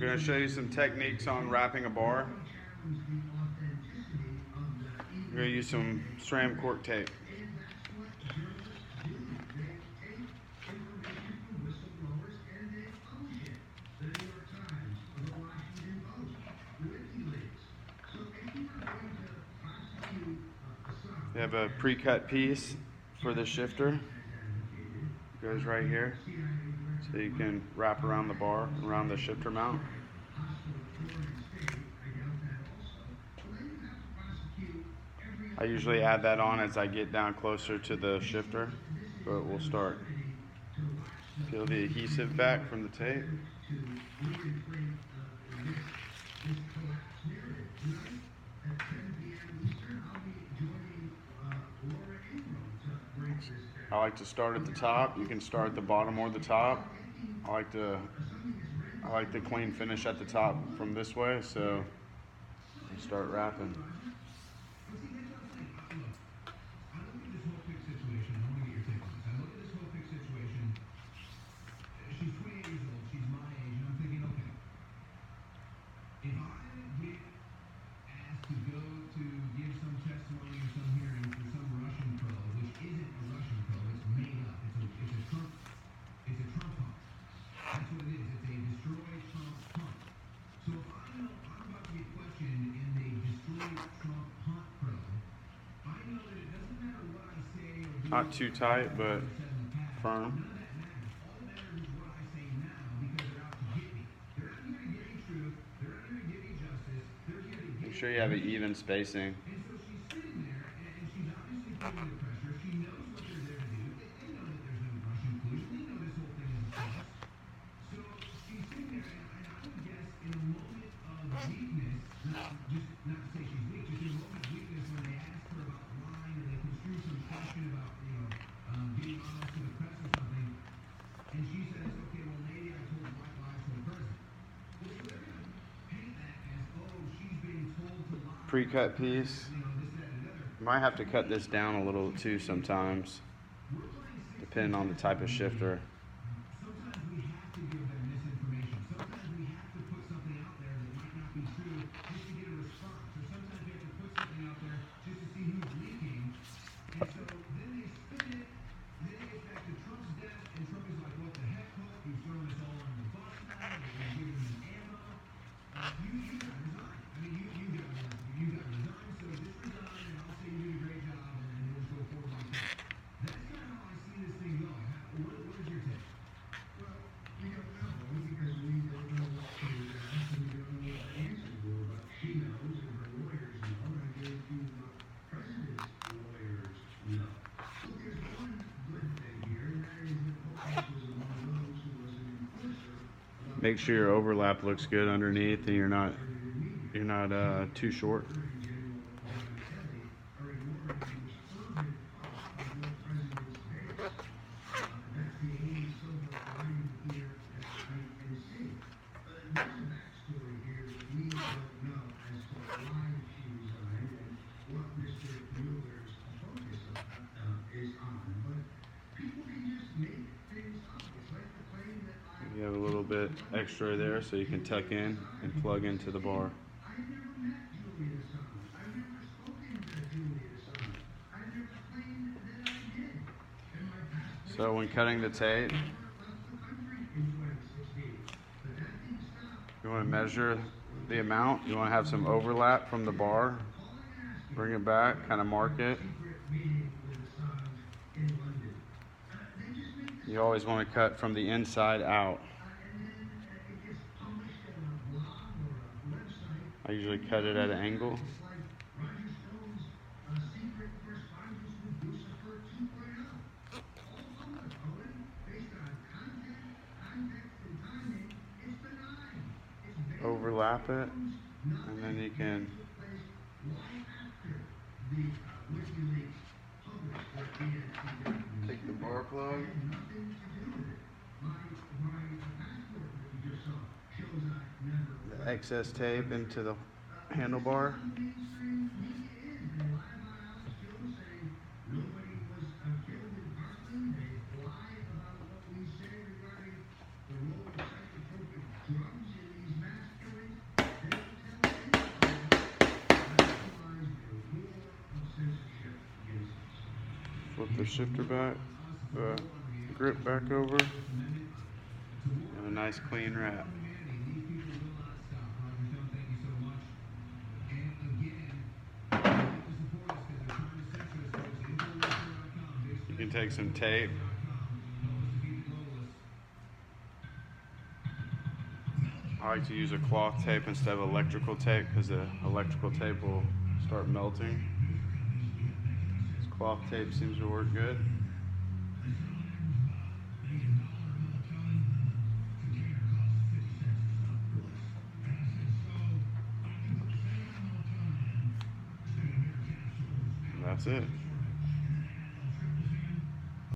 going to show you some techniques on wrapping a bar. We're going to use some SRAM cork tape. You have a pre-cut piece for the shifter. It goes right here, so you can wrap around the bar, around the shifter mount. I usually add that on as I get down closer to the shifter, but we'll start. Peel the adhesive back from the tape. I like to start at the top. You can start at the bottom or the top. I like the clean finish at the top from this way, so I start wrapping. Not too tight, but firm. Make sure you have an even spacing. Pre-cut piece. You might have to cut this down a little too sometimes, depending on the type of shifter. Make sure your overlap looks good underneath and you're not too short. You have a little bit extra there so you can tuck in and plug into the bar. So when cutting the tape, you want to measure the amount. You want to have some overlap from the bar. Bring it back, kind of mark it. You always want to cut from the inside out. I usually cut it at an angle. Overlap it, and then you can take the bar plug, the excess tape into the handlebar. the shifter back, the grip back over, and a nice clean wrap. You can take some tape. I like to use a cloth tape instead of electrical tape because the electrical tape will start melting. This cloth tape seems to work good. And that's it.